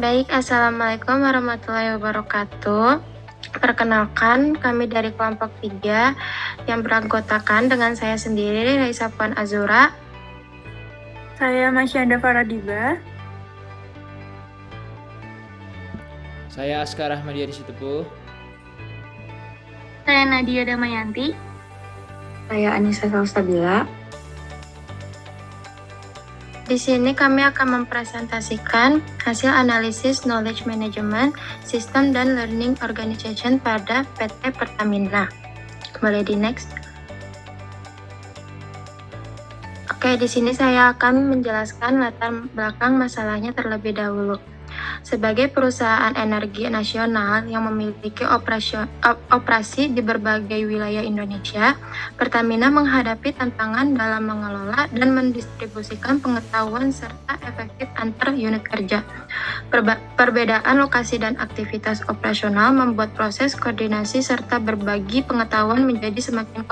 Baik, Assalamualaikum warahmatullahi wabarakatuh. Perkenalkan, kami dari kelompok 3 yang beranggotakan dengan saya sendiri, Raisa Puan Azura. Saya Masyanda Faradiba. Saya Askar Ahmadiyadi Sitepuh. Saya Nadia Damayanti. Saya Anissa Salsabila. Di sini kami akan mempresentasikan hasil analisis Knowledge Management System dan Learning Organization pada PT Pertamina. Boleh di next. Oke, di sini saya akan menjelaskan latar belakang masalahnya terlebih dahulu. Sebagai perusahaan energi nasional yang memiliki operasi di berbagai wilayah Indonesia, Pertamina menghadapi tantangan dalam mengelola dan mendistribusikan pengetahuan serta efektif antar unit kerja. Perbedaan lokasi dan aktivitas operasional membuat proses koordinasi serta berbagi pengetahuan menjadi semakin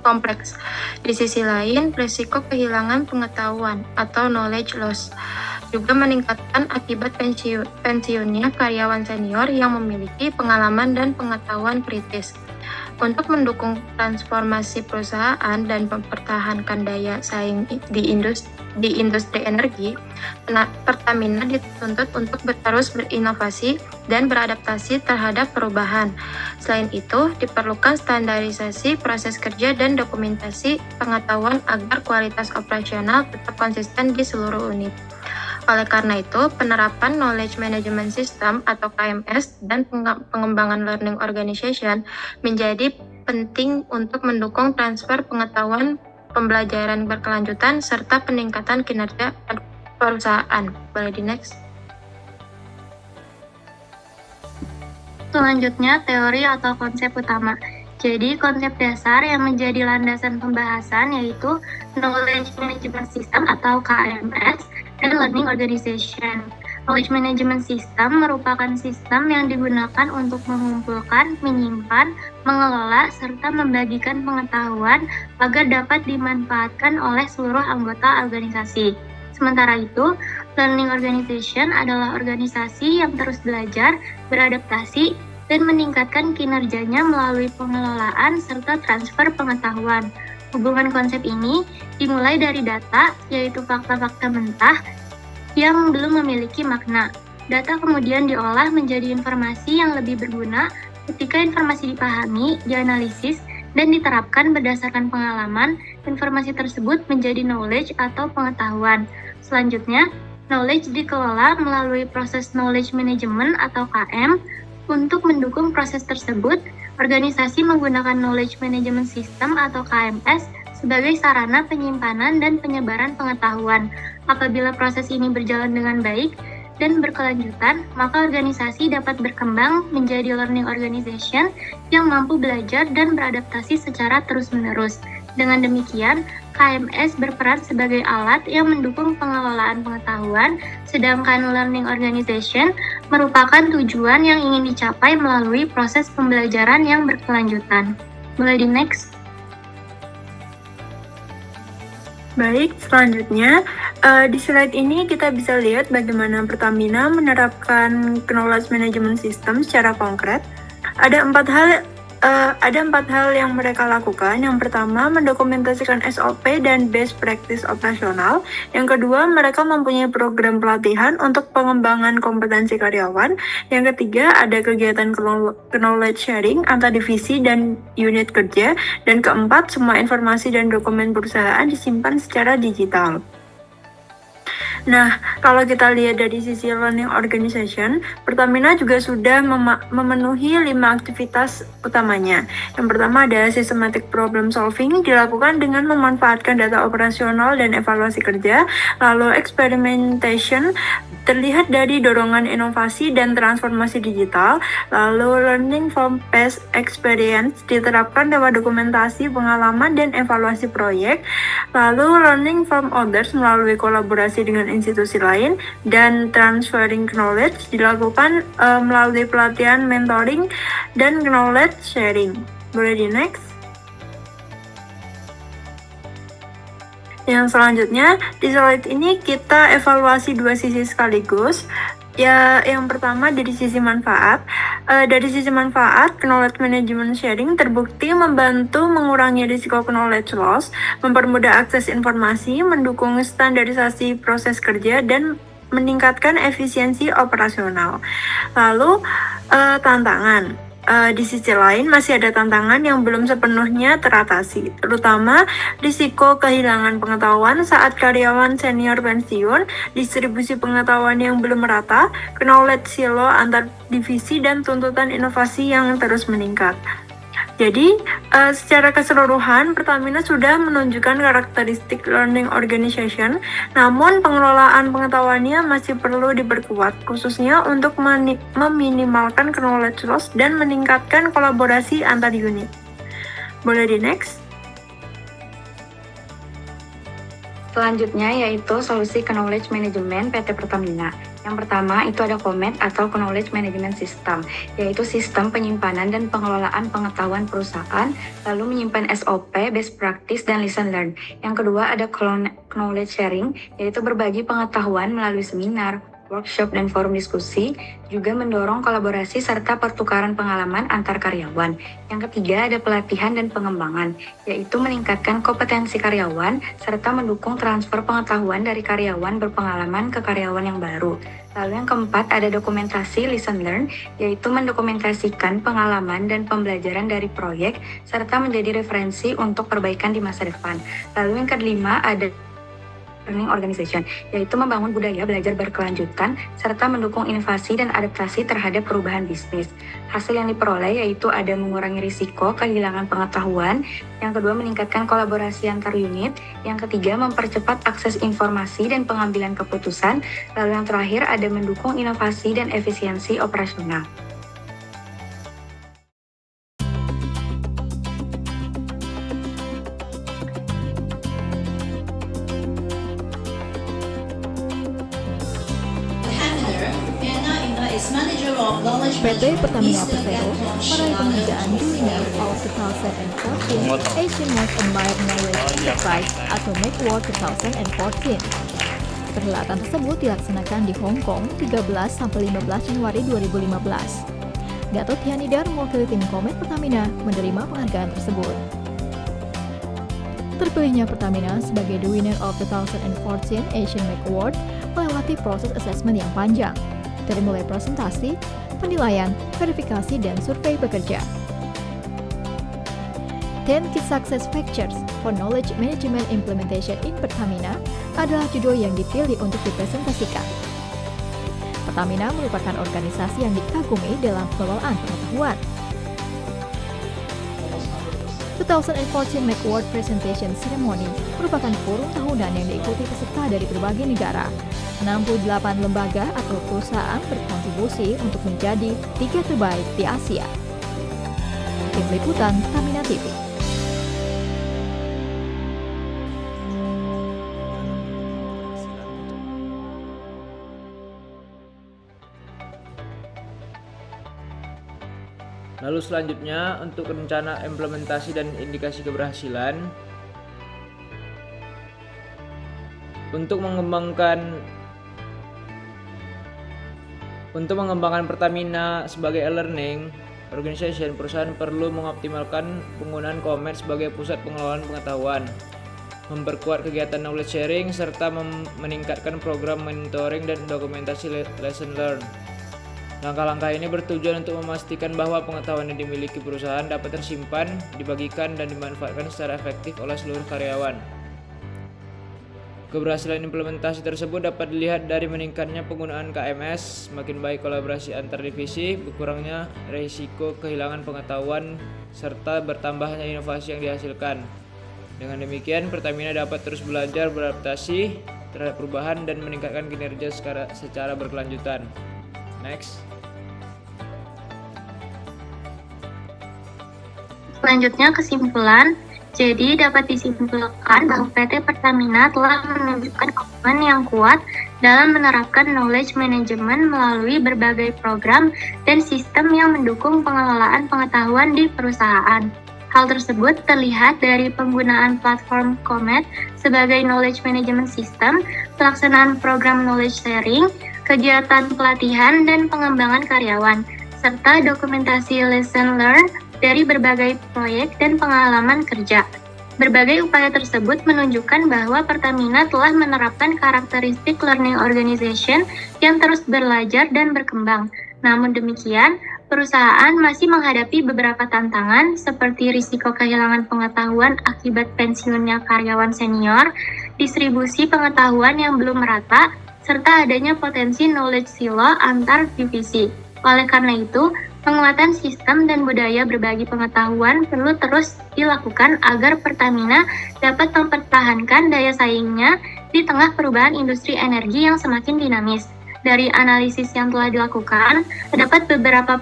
kompleks. Di sisi lain, risiko kehilangan pengetahuan atau knowledge loss juga meningkatkan akibat pensiunnya karyawan senior yang memiliki pengalaman dan pengetahuan kritis. Untuk mendukung transformasi perusahaan dan mempertahankan daya saing di industri energi, Pertamina dituntut untuk terus berinovasi dan beradaptasi terhadap perubahan. Selain itu, diperlukan standarisasi proses kerja dan dokumentasi pengetahuan agar kualitas operasional tetap konsisten di seluruh unit. Oleh karena itu, penerapan Knowledge Management System atau KMS dan pengembangan Learning Organization menjadi penting untuk mendukung transfer pengetahuan, pembelajaran berkelanjutan, serta peningkatan kinerja perusahaan. Boleh di next. Selanjutnya, teori atau konsep utama. Jadi, konsep dasar yang menjadi landasan pembahasan yaitu Knowledge Management System atau KMS dan Learning Organization. Knowledge Management System merupakan sistem yang digunakan untuk mengumpulkan, menyimpan, mengelola, serta membagikan pengetahuan agar dapat dimanfaatkan oleh seluruh anggota organisasi. Sementara itu, Learning Organization adalah organisasi yang terus belajar, beradaptasi, dan meningkatkan kinerjanya melalui pengelolaan serta transfer pengetahuan. Hubungan konsep ini dimulai dari data, yaitu fakta-fakta mentah yang belum memiliki makna. Data kemudian diolah menjadi informasi yang lebih berguna ketika informasi dipahami, dianalisis, dan diterapkan berdasarkan pengalaman. Informasi tersebut menjadi knowledge atau pengetahuan. Selanjutnya, knowledge dikelola melalui proses knowledge management atau KM. Untuk mendukung proses tersebut, organisasi menggunakan Knowledge Management System atau KMS sebagai sarana penyimpanan dan penyebaran pengetahuan. Apabila proses ini berjalan dengan baik dan berkelanjutan, maka organisasi dapat berkembang menjadi learning organization yang mampu belajar dan beradaptasi secara terus-menerus. Dengan demikian, KMS berperan sebagai alat yang mendukung pengelolaan pengetahuan, sedangkan learning organization merupakan tujuan yang ingin dicapai melalui proses pembelajaran yang berkelanjutan. Boleh di next? Baik, selanjutnya di slide ini kita bisa lihat bagaimana Pertamina menerapkan Knowledge Management System secara konkret. Ada empat hal yang mereka lakukan. Yang pertama, mendokumentasikan SOP dan best practice operasional. Yang kedua, mereka mempunyai program pelatihan untuk pengembangan kompetensi karyawan. Yang ketiga, ada kegiatan knowledge sharing antar divisi dan unit kerja. Dan keempat, semua informasi dan dokumen perusahaan disimpan secara digital. Nah, kalau kita lihat dari sisi learning organization, Pertamina juga sudah memenuhi 5 aktivitas utamanya. Yang pertama ada systematic problem solving, dilakukan dengan memanfaatkan data operasional dan evaluasi kerja. Lalu experimentation, terlihat dari dorongan inovasi dan transformasi digital. Lalu learning from past experience, diterapkan lewat dokumentasi pengalaman dan evaluasi proyek. Lalu learning from others, melalui kolaborasi dengan institusi lain. Dan transferring knowledge dilakukan melalui pelatihan, mentoring, dan knowledge sharing. Boleh di next? Yang selanjutnya, di slide ini kita evaluasi dua sisi sekaligus. Ya, yang pertama dari sisi manfaat. Dari sisi manfaat, knowledge management sharing terbukti membantu mengurangi risiko knowledge loss, mempermudah akses informasi, mendukung standarisasi proses kerja, dan meningkatkan efisiensi operasional. Lalu, tantangan. Di sisi lain, masih ada tantangan yang belum sepenuhnya teratasi, terutama risiko kehilangan pengetahuan saat karyawan senior pensiun, distribusi pengetahuan yang belum merata, knowledge silo antar divisi, dan tuntutan inovasi yang terus meningkat. Jadi, secara keseluruhan, Pertamina sudah menunjukkan karakteristik learning organization, namun pengelolaan pengetahuannya masih perlu diperkuat, khususnya untuk meminimalkan knowledge loss dan meningkatkan kolaborasi antar unit. Boleh di next? Selanjutnya yaitu solusi knowledge management PT Pertamina. Yang pertama itu ada KOMET atau Knowledge Management System, yaitu sistem penyimpanan dan pengelolaan pengetahuan perusahaan, lalu menyimpan SOP, best practice, dan lesson learn. Yang kedua ada knowledge sharing, yaitu berbagi pengetahuan melalui seminar, workshop, dan forum diskusi, juga mendorong kolaborasi serta pertukaran pengalaman antar karyawan. Yang ketiga ada pelatihan dan pengembangan, yaitu meningkatkan kompetensi karyawan serta mendukung transfer pengetahuan dari karyawan berpengalaman ke karyawan yang baru. Lalu yang keempat ada dokumentasi lesson learn, yaitu mendokumentasikan pengalaman dan pembelajaran dari proyek serta menjadi referensi untuk perbaikan di masa depan. Lalu yang kelima ada learning organization, yaitu membangun budaya belajar berkelanjutan serta mendukung inovasi dan adaptasi terhadap perubahan bisnis. Hasil yang diperoleh yaitu ada mengurangi risiko kehilangan pengetahuan, yang kedua meningkatkan kolaborasi antar unit, yang ketiga mempercepat akses informasi dan pengambilan keputusan, lalu yang terakhir ada mendukung inovasi dan efisiensi operasional. PT Pertamina Persero meraih penghargaan Winner of 2014 Asian Most Admired Knowledge Enterprise atau MAKE Award 2014. Perhelatan tersebut dilaksanakan di Hong Kong 13-15 Januari 2015. Gatot Tianidar mewakili tim KOMET Pertamina menerima penghargaan tersebut. Terpilihnya Pertamina sebagai the winner of 2014 Asian MAKE Award melewati proses assessment yang panjang, dari mulai presentasi, penilaian, verifikasi, dan survei bekerja. 10 Key Success Factors for Knowledge Management Implementation in Pertamina adalah judul yang dipilih untuk dipresentasikan. Pertamina merupakan organisasi yang dikagumi dalam pengelolaan pengetahuan. 2014 MAKE Award Presentation Ceremony merupakan forum tahunan yang diikuti peserta dari berbagai negara. 68 lembaga atau perusahaan berkontribusi untuk menjadi 3 terbaik di Asia. Tim Liputan Pertamina TV. Lalu selanjutnya untuk rencana implementasi dan indikasi keberhasilan. Untuk mengembangkan Pertamina sebagai e-learning organization, perusahaan perlu mengoptimalkan penggunaan KOMET sebagai pusat pengelolaan pengetahuan, memperkuat kegiatan knowledge sharing, serta meningkatkan program mentoring dan dokumentasi lesson learn. Langkah-langkah ini bertujuan untuk memastikan bahwa pengetahuan yang dimiliki perusahaan dapat tersimpan, dibagikan, dan dimanfaatkan secara efektif oleh seluruh karyawan. Keberhasilan implementasi tersebut dapat dilihat dari meningkatnya penggunaan KMS, semakin baik kolaborasi antar divisi, berkurangnya risiko kehilangan pengetahuan, serta bertambahnya inovasi yang dihasilkan. Dengan demikian, Pertamina dapat terus belajar beradaptasi terhadap perubahan dan meningkatkan kinerja secara berkelanjutan. Next. Selanjutnya kesimpulan. Jadi dapat disimpulkan bahwa PT Pertamina telah menunjukkan komitmen yang kuat dalam menerapkan knowledge management melalui berbagai program dan sistem yang mendukung pengelolaan pengetahuan di perusahaan. Hal tersebut terlihat dari penggunaan platform KOMET sebagai knowledge management system, pelaksanaan program knowledge sharing, kegiatan pelatihan dan pengembangan karyawan, serta dokumentasi lesson learned dari berbagai proyek dan pengalaman kerja. Berbagai upaya tersebut menunjukkan bahwa Pertamina telah menerapkan karakteristik learning organization yang terus belajar dan berkembang. Namun demikian, perusahaan masih menghadapi beberapa tantangan seperti risiko kehilangan pengetahuan akibat pensiunnya karyawan senior, distribusi pengetahuan yang belum merata, serta adanya potensi knowledge silo antar divisi. Oleh karena itu, penguatan sistem dan budaya berbagi pengetahuan perlu terus dilakukan agar Pertamina dapat mempertahankan daya saingnya di tengah perubahan industri energi yang semakin dinamis. Dari analisis yang telah dilakukan, terdapat beberapa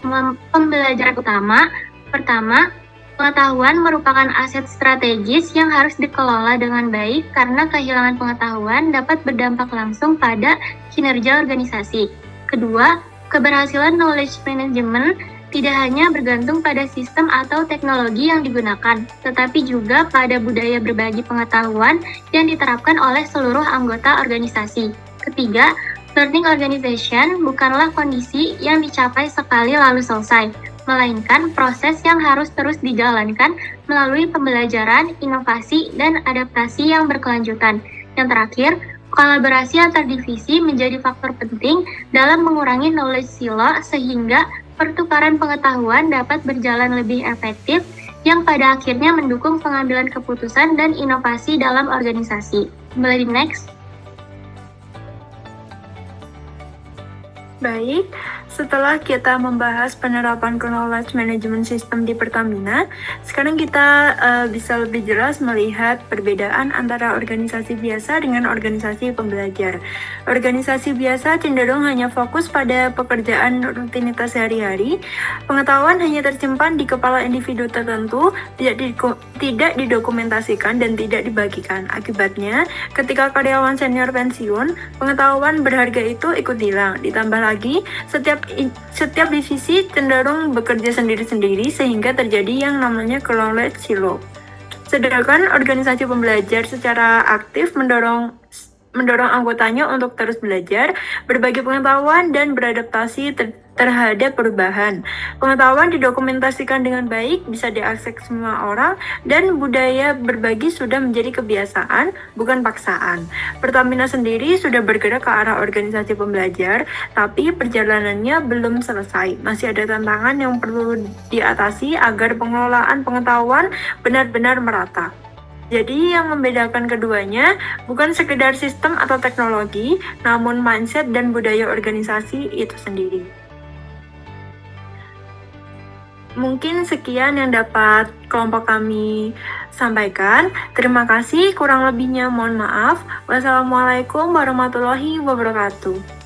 pembelajaran utama. Pertama, pengetahuan merupakan aset strategis yang harus dikelola dengan baik karena kehilangan pengetahuan dapat berdampak langsung pada kinerja organisasi. Kedua, keberhasilan knowledge management tidak hanya bergantung pada sistem atau teknologi yang digunakan, tetapi juga pada budaya berbagi pengetahuan yang diterapkan oleh seluruh anggota organisasi. Ketiga, learning organization bukanlah kondisi yang dicapai sekali lalu selesai, melainkan proses yang harus terus dijalankan melalui pembelajaran, inovasi, dan adaptasi yang berkelanjutan. Yang terakhir, kolaborasi antar divisi menjadi faktor penting dalam mengurangi knowledge silo sehingga pertukaran pengetahuan dapat berjalan lebih efektif yang pada akhirnya mendukung pengambilan keputusan dan inovasi dalam organisasi. Boleh di next? Baik, setelah kita membahas penerapan knowledge management system di Pertamina, sekarang kita bisa lebih jelas melihat perbedaan antara organisasi biasa dengan organisasi pembelajar. Organisasi biasa cenderung hanya fokus pada pekerjaan rutinitas sehari-hari, pengetahuan hanya tersimpan di kepala individu tertentu, tidak didokumentasikan dan tidak dibagikan. Akibatnya, ketika karyawan senior pensiun, pengetahuan berharga itu ikut hilang, ditambah lagi, setiap divisi cenderung bekerja sendiri-sendiri sehingga terjadi yang namanya knowledge silo. Sedangkan organisasi pembelajar secara aktif mendorong anggotanya untuk terus belajar, berbagi pengetahuan, dan beradaptasi terhadap perubahan. Pengetahuan didokumentasikan dengan baik, bisa diakses semua orang, dan budaya berbagi sudah menjadi kebiasaan, bukan paksaan. Pertamina sendiri sudah bergerak ke arah organisasi pembelajar, tapi perjalanannya belum selesai. Masih ada tantangan yang perlu diatasi agar pengelolaan pengetahuan benar-benar merata. Jadi yang membedakan keduanya bukan sekedar sistem atau teknologi, namun mindset dan budaya organisasi itu sendiri. Mungkin sekian yang dapat kelompok kami sampaikan. Terima kasih, kurang lebihnya mohon maaf. Wassalamualaikum warahmatullahi wabarakatuh.